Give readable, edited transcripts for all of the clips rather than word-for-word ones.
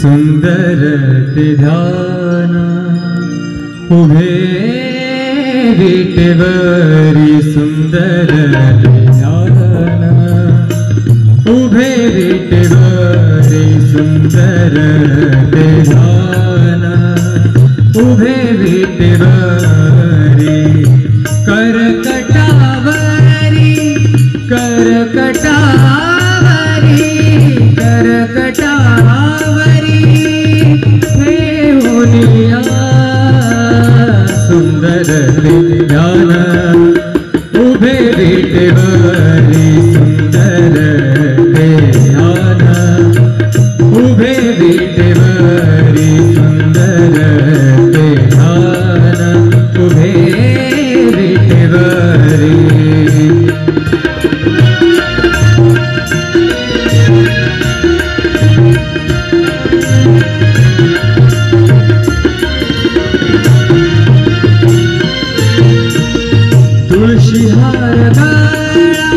सुंदर ते ध्यान उभे विटेवरी सुंदर ते ध्यान उभे विटेवरी सुंदर ते ध्यान उभे विटेवरी करकटावरी करकटावरी करकटावरी ठेवूनिया सुंदर ते ध्यान उभे विटेवरी सुंदर ते ध्यान उभे विटेवरी सुंदर ते ध्यान उभे विटेवरी तुळशी हार गळा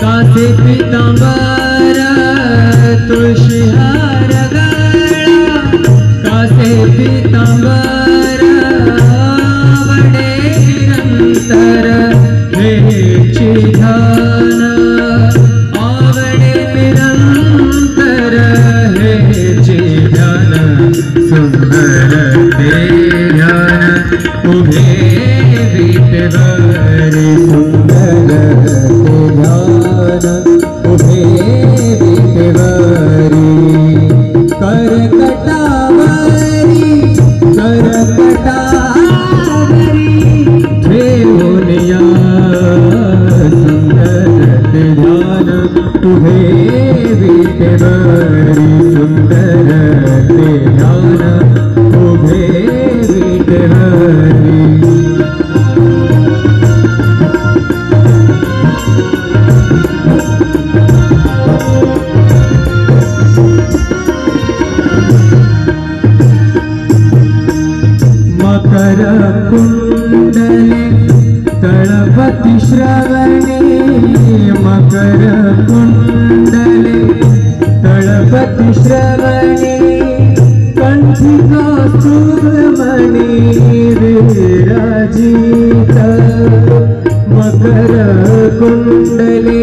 कासे पितांबर तुळशी हार गळा कासे पितांबर आवडे निरंतर हेची ध्यान आवडे निरंतर हेची ध्यान सुंदर ते ध्यान उभे विटेवरी सुंदर ते ध्यान उभे विटेवरी करकटावरी करकटावरी ठेवूनिया सुंदर ते ध्यान उभे विटेवरी सुंदर ते ध्यान उभे विटेवरी मकर कुंडले तळपति श्रवणे मकर कुंडले तळपति श्रवणे कंठी कौस्तुभमणि विराजित मकर कुंडले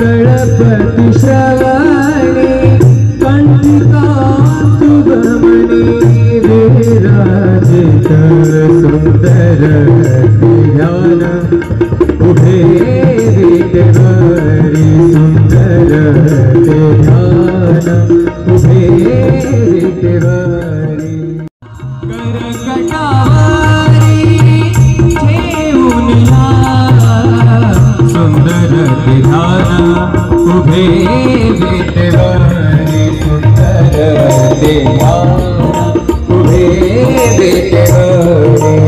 तळपति श्रवणे कंठी कौस्तुभमणि विराजित सुंदर ते ध्यान उभे विटेवरी सुंदर ते ध्यान उभे विटेवरी करकटावरी ठेवूनिया सुंदर ते ध्यान उभे विटेवरी सुंदर ते ध्यान उभे विटेवरी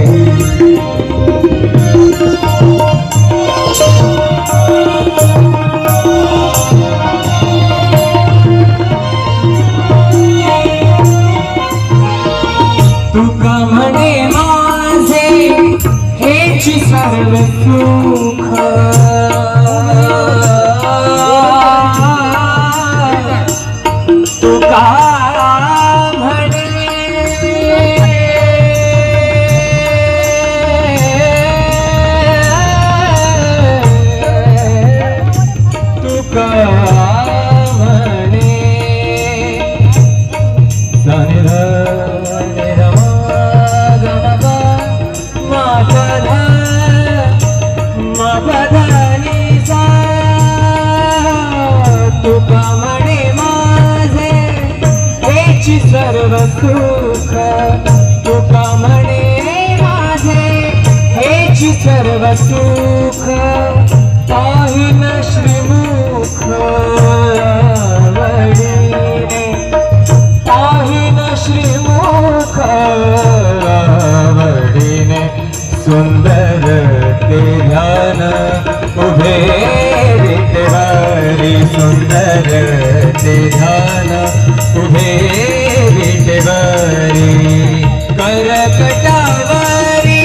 तुका म्हणे माझे हेची सर्व सुख तुका म्हणे तुका म्हणे तुका म्हणे माझे हेची सर्व सुख तुका म्हणे माझे हेची सर्व सुख पाहिन श्रीमुख आवडीने पाहिन श्रीमुख आवडीने सुंदर ते ध्यान उभे विटेवरी सुंदर ते ध्यान उभे विटेवरी करकटावरी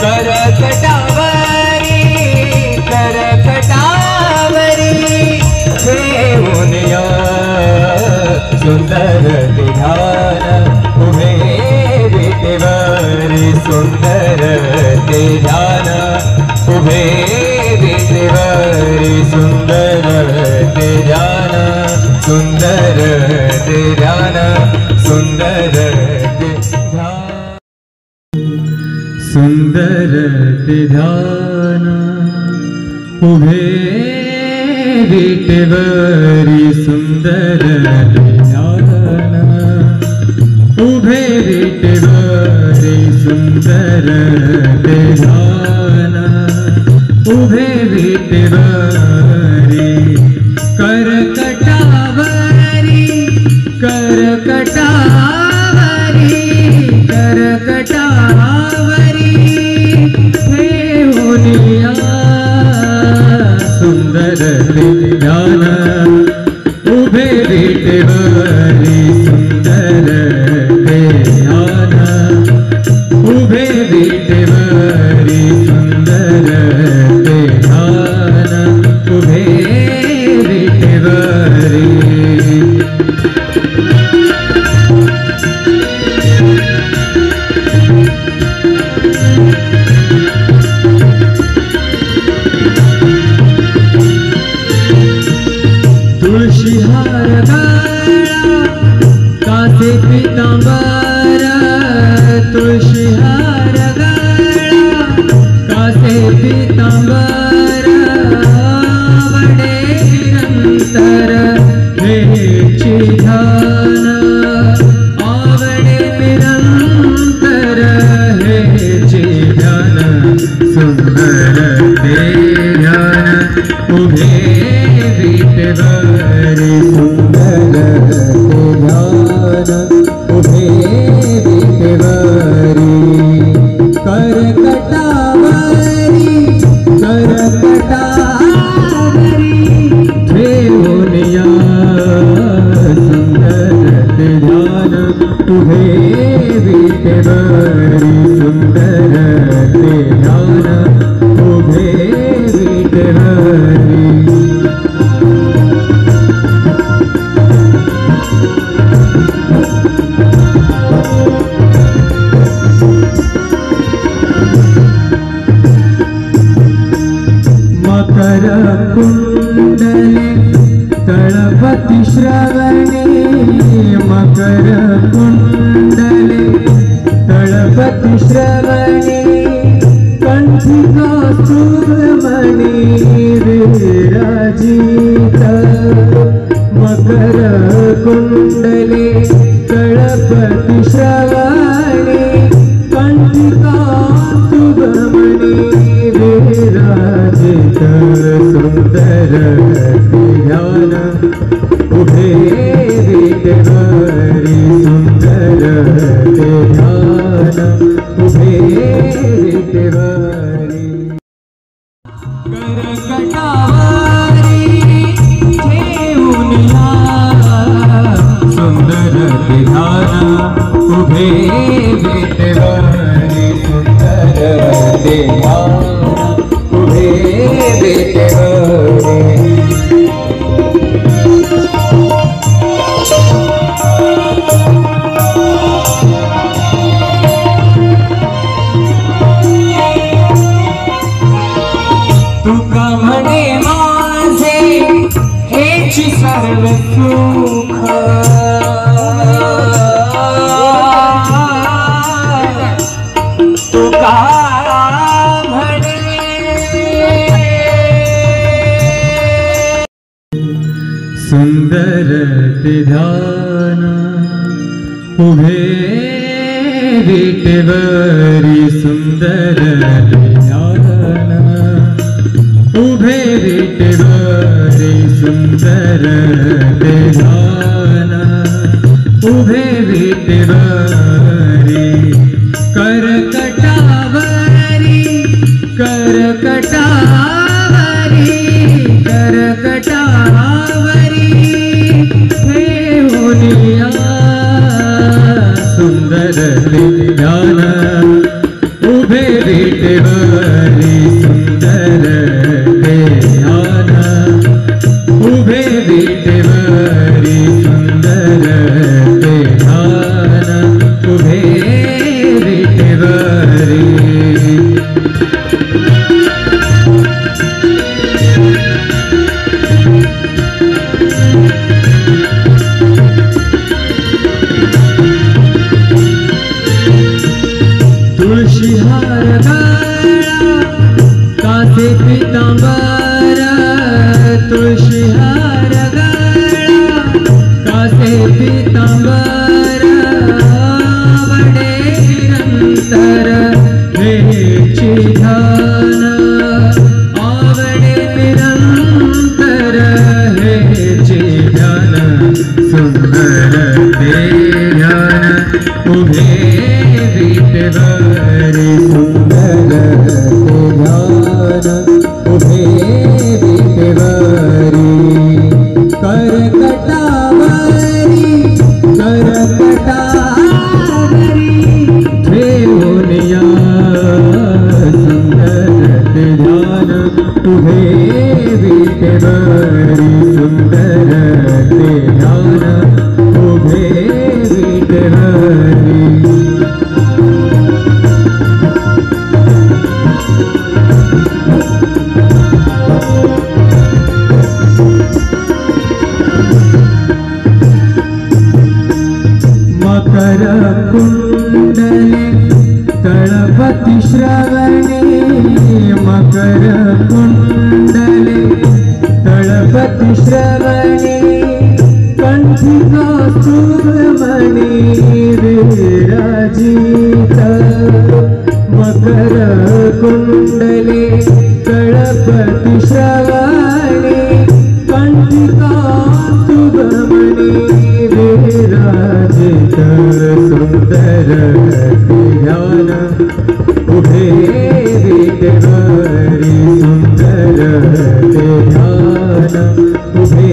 करकटावरी करकटावरी ठेवूनिया सुंदर सुंदर ते ध्यान उभे विटेवरी सुंदर ते ध्यान उभे विटेवरी सुंदर ते ध्यान सुंदर ते ध्यान सुंदर ते ध्यान सुंदर ते ध्यान उभे विटेवरी सुंदर ते ध्यान उभे विटेवरी सुंदर ते ध्यान उभे विटेवरी करकटावरी करकटावरी करकटावरी ठेवूनिया सुंदर ते ध्यान उभे विटेवरी सुंदर ते ध्यान उभे विटेवरी सुंदर ते ध्यान उभे विटेवरी तुळशीहार गळा कासे पीतांबर तुळशीहार गळा कासे पीतांबर आवडे निरंतर हेची ध्यान आवडे निरंतर हेची ध्यान सुंदर ते ध्यान उभे विटेवरी सुंदर ते ध्यान उभे विटेवरी करकटावरी करकटावरी ठेवूनिया सुंदर ते ध्यान उभे विटेवरी सुंदर ते ध्यान उभे विटेवरी मकर कुंडले तळपति श्रवणे मकर कुंडले तळपति श्रवणे कंठी कौस्तुभमणि विराजित मकर कुंडले तळपति श्रवणे कंठी कौस्तुभमणि विराजित सुंदर ते ध्यान उभे विटेवरी सुंदर ते ध्यान उभे विटेवरी करकटावरी ठेवूनिया सुंदर ते ध्यान उभे विटेवरी सुंदर ते ध्यान उभे विटेवरी तुका म्हणे माझे हेची सर्व सुख तुका म्हणे सुंदर ते ध्यान उभे विटेवरी सुंदर ते ध्यान उभे विटेवरी सुंदर ते ध्यान उभे विटेवरी करकटावरी करकटावरी करकटावरी ठेवूनिया सुंदर ते ध्यान उभे विटेवरी सुंदर ते ध्यान उभे विटेवरी सुंदर पीतांबर आवडे निरंतर हेची ध्यान आवडे निरंतर हेची ध्यान सुंदर ते ध्यान उभे विटेवरी सुंदर ते ध्यान उभे विटेवरी करकटावरी ठेवूनिया सुंदर ते ध्यान उभे विटेवरी सुंदर ते ध्यान उभे विटेवरी मकर कुंडले तळपति श्रवणे मकर कुंडले तळपति श्रवणे कंठी कौस्तुभमणि विराजित मकर कुंडले तळपति श्रवणे कंठी कौस्तुभमणि विराजित सुंदर ध्यान उभे विटेवरी सुंदर ध्यान उभे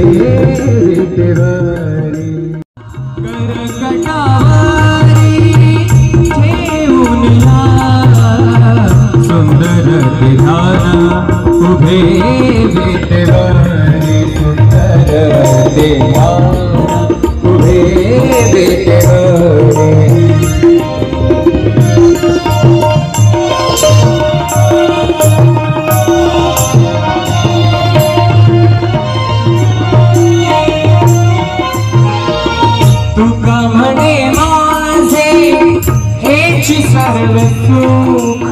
विटेवरी करकटावरी ठेवूनिया सुंदर ध्यान उभे विटेवरी सुंदर ध्यान उभे विटेवरी तुका म्हणे माझे हेची सर्व सुख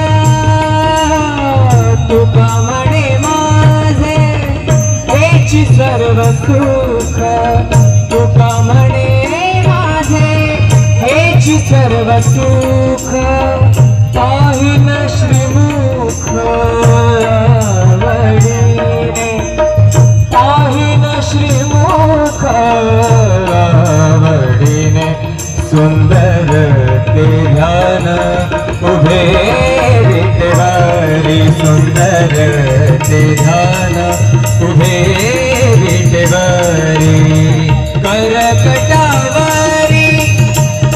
तुका तुका म्हणे माझे हेची सर्व सुख तुका म्हणे माझे हेची सर्व सुख पाहिन श्रीमुख आवडीने पाहिन श्रीमुख आवडीने सुंदर ते ध्यान उभे विटेवरी सुंदर ते ध्यान उभे विटेवरी करकटावरी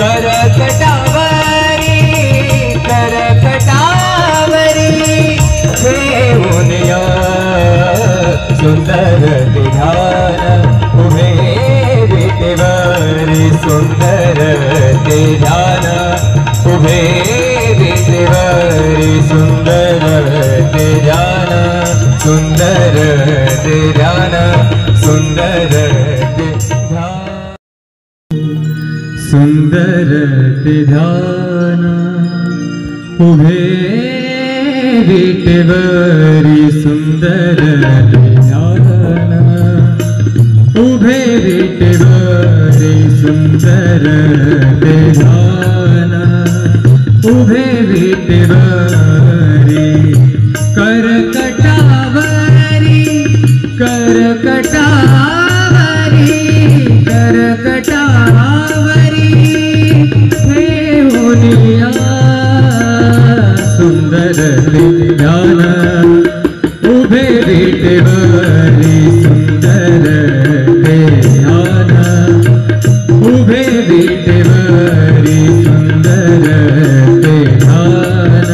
करकटावरी करकटावरी ठेवूनिया सुंदर ते ध्यान उभे विटेवरी सुंदर ते ध्यान उभे विटेवरी सुंदर ते ध्यान सुंदर ते ध्यान सुंदर ते ध्यान सुंदर ते ध्यान उभे विटेवरी सुंदर ते ध्यान उभे विटेवरी सुंदर ते ध्यान उभे विटेवरी करकटावरी करकटावरी करकटावरी ठेवूनिया सुंदर ते ध्यान उभे विटेवरी सुंदर ते ध्यान उभे विटेवरी सुंदर ते ध्यान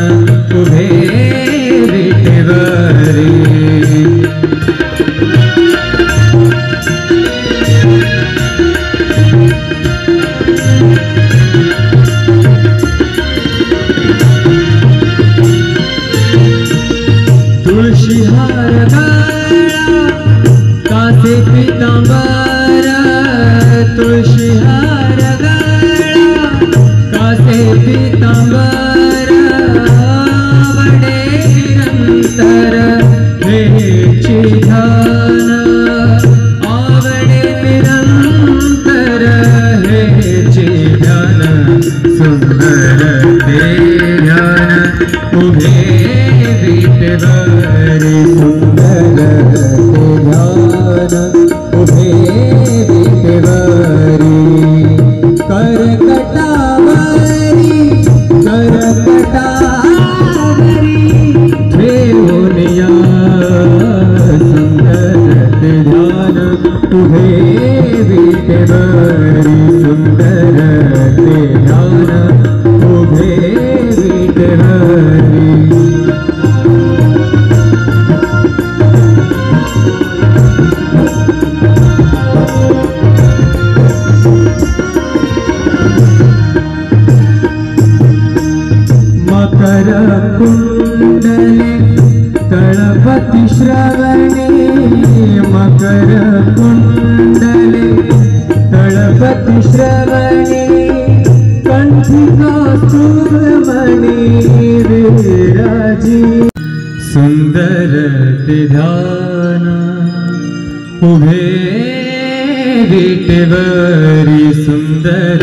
तुळशी हार गळा कासे पीतांबर आवडे निरंतर हेची ध्यान आवडे निरंतर हेची ध्यान सुंदर ते ध्यान उभे विटेवरी सुंदर ते ध्यान उभे विटेवरी करकटावरी ठेवून या सुंदर ते ध्यान उभे विटेवरी सुंदर ते ध्यान उभे विटेवरी मकर कुंडले तळपति श्रवणे मकर कुंडले तळपति श्रवणे कंठी कौस्तुभमणि विराजी सुंदर ते ध्यान उभे विटेवरी सुंदर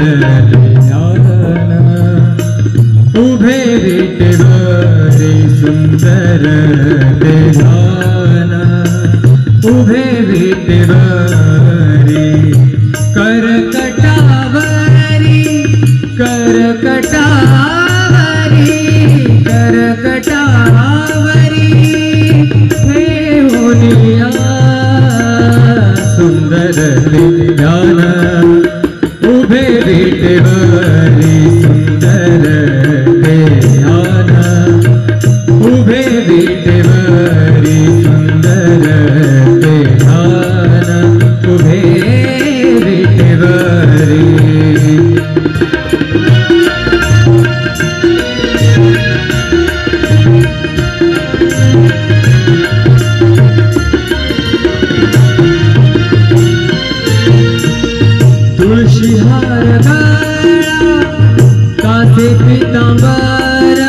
ते ध्यान उभे विटेवरी सुंदर ते ध्यान उभे विटेवरी करकटावरी करकटावरी करकटावरी ठेवून या सुंदर ते ध्यान उभे विटेवरी सुंदर ते ध्यान उभे विटेवरी सुंदर ते ध्यान उभे विटेवरी तुळशी हार गळा कासे पीतांबर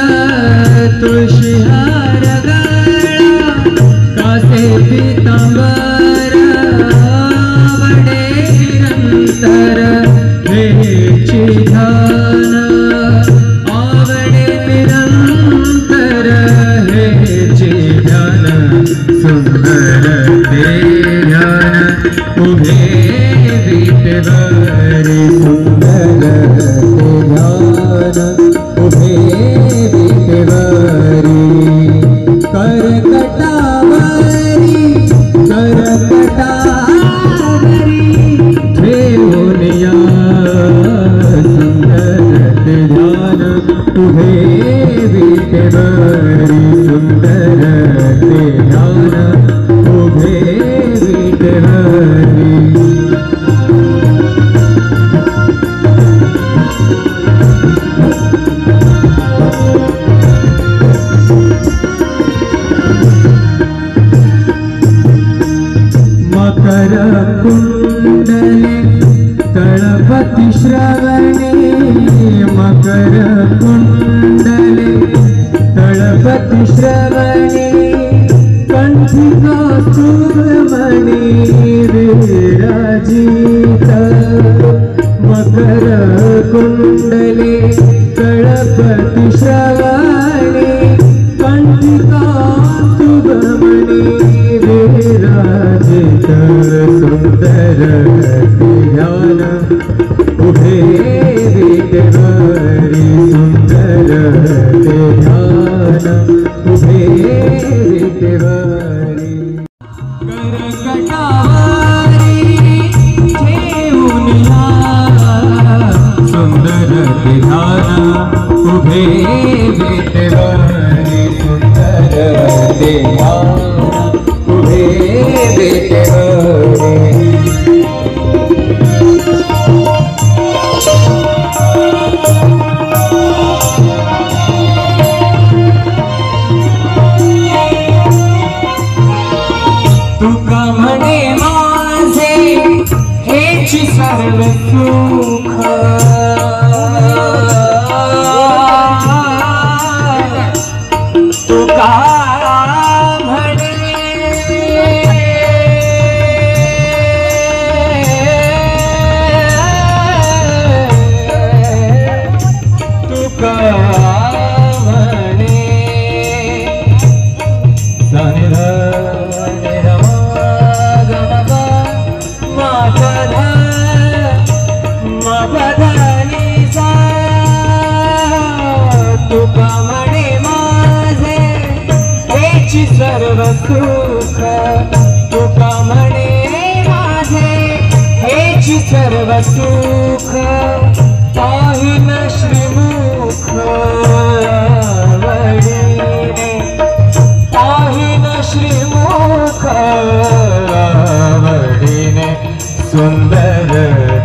तुळशी हार गळा कासे पीतांबर आवडे निरंतर हेची ध्यान आवडे निरंतर हेची ध्यान सुंदर ते ध्यान उभे विटेवरी सुंदर ते ध्यान उभे विटेवरी करकटावरी करकटावरी ठेवून या सुंदर ते ध्यान उभे विटेवरी सुंदर ते ध्यान उभे विटेवरी मकर कुंडले तळपति श्रवणे मकर कुंडले तळपति श्रवणे कंठी कौस्तुभमणि विराजित मकर कुंडले तळपति श्रवणे कंठी कौस्तुभमणि विराजित सुंदर ते ध्यान उभे विटेवरी सुंदर ते ध्यान उभे विटेवरी करकटावरी ठेवून या सुंदर ते ध्यान उभे विटेवरी सुंदर ते ध्यान उभे विटेवरी तुका म्हणे माझे हेची सर्व मन सुख तुका सर्व सुख तुका म्हणे माझे हेची सर्व सुख पाहिन श्रीमुख वडिने पाहिन श्रीमुख वडिने सुंदर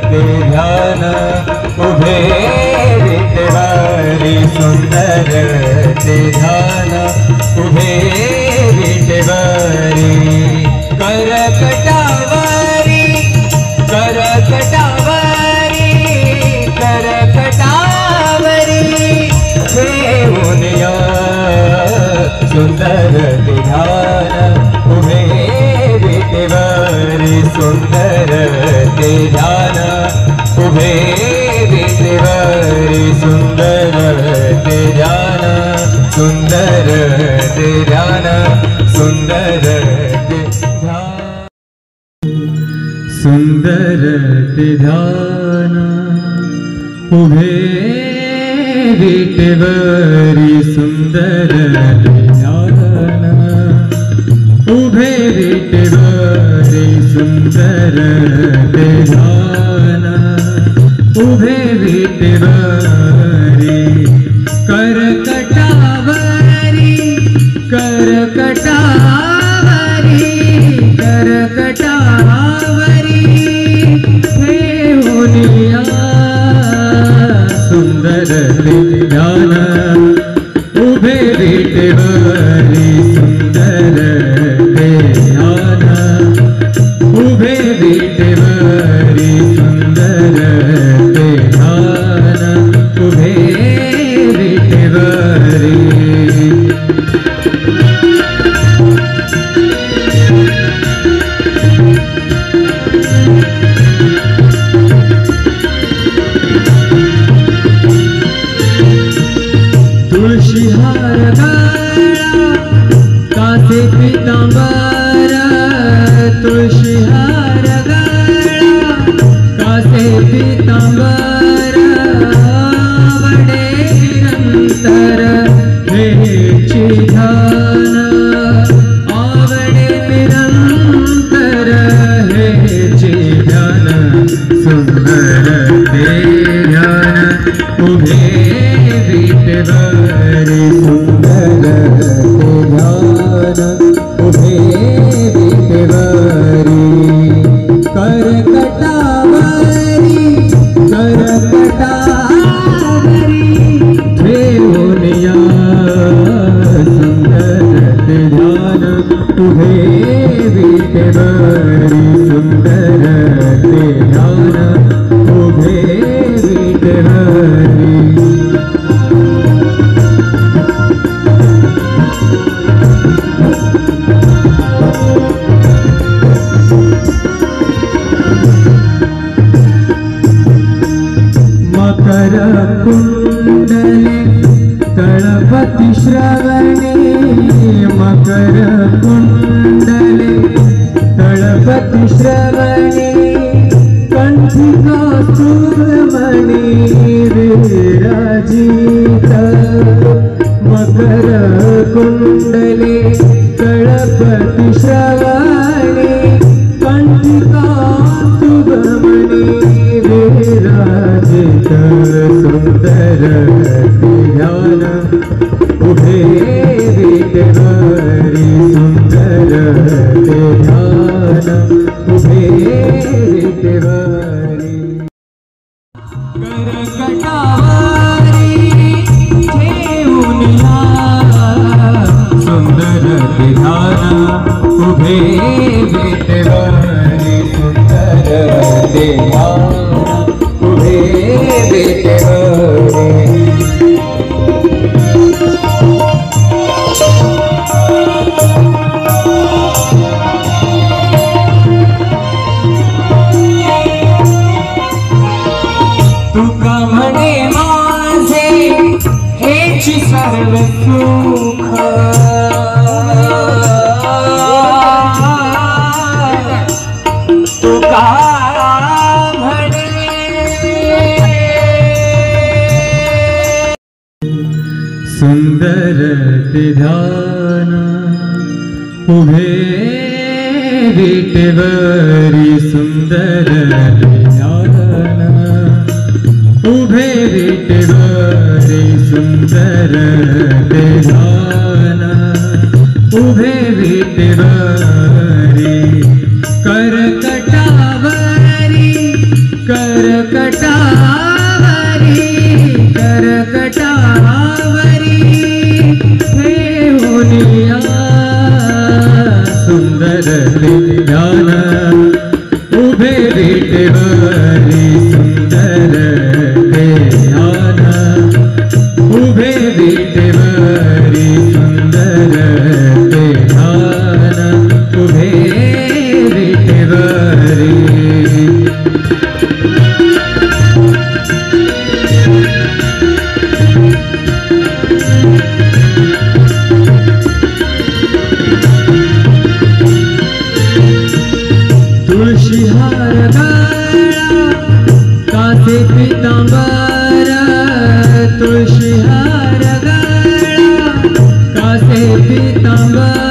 ते ध्यान उभे विटेवारी सुंदर ते ध्यान उभे विटेवारी करकटावरी करकटावरी करकटावरी ठेवून या सुंदर ते ध्यान उभे विटेवारी सुंदर ते ध्यान उभे विटेवारी सुंदर ते ध्यान सुंदर ते ध्यान सुंदर ते ध्यान सुंदर ते ध्यान उभे विटेवरी सुंदर ते ध्यान उभे विटेवरी सुंदर ते ध्यान उभे विटेवरी करकटावरी करकटावरी करकटावरी ठेवून या सुंदर ते ध्यान उभे विटेवरी सुंदर ते ध्यान उभे विटेवरी सुंदर ते ध्यान उभे विटेवरी तुळशी हार गळा कासे पीतांबर तुळशी हार गळा कासे पीतांबर वडे निरंतर हेची ध्यान आवडे निरंतर हेची ध्यान सुंदर ते ध्यान उभे विटेवरी सुंदर ते ध्यान उभे विटेवरी करकटावरी करकटावरी ठेवून या सुंदर ते ध्यान उभे विटेवरी सुंदर ते ध्यान उभे विटेवरी मकर कुंडले तळपति श्रवणे मकर कुंडले तळपति श्रवणे कंठी कौस्तुभमणि विराजित मकर कुंडले तळपति श्रवणे कंठी कौस्तुभमणि विराजित सुंदर ते ध्यान उभे विटेवरी सुंदर ते ध्यान उभे विटेवरी करकटावरी ठेवून या सुंदर ते ध्यान उभे विटेवरी सुंदर ते ध्यान ते ध्यान उभे विटेवरी सुंदर ते ध्यान उभे विटेवरी सुंदर ते ध्यान उभे विटेवरी करकटावरी करकटावरी करकटावरी ठेवूनिया सुंदर ते ध्यान उभे विटेवरी सुंदर ते ध्यान उभे विटेवरी सुंदर ते ध्यान उभे विटेवरी तुळशी हार गळा कासे पितांबर तुळशी हार गळा कासे पितांबर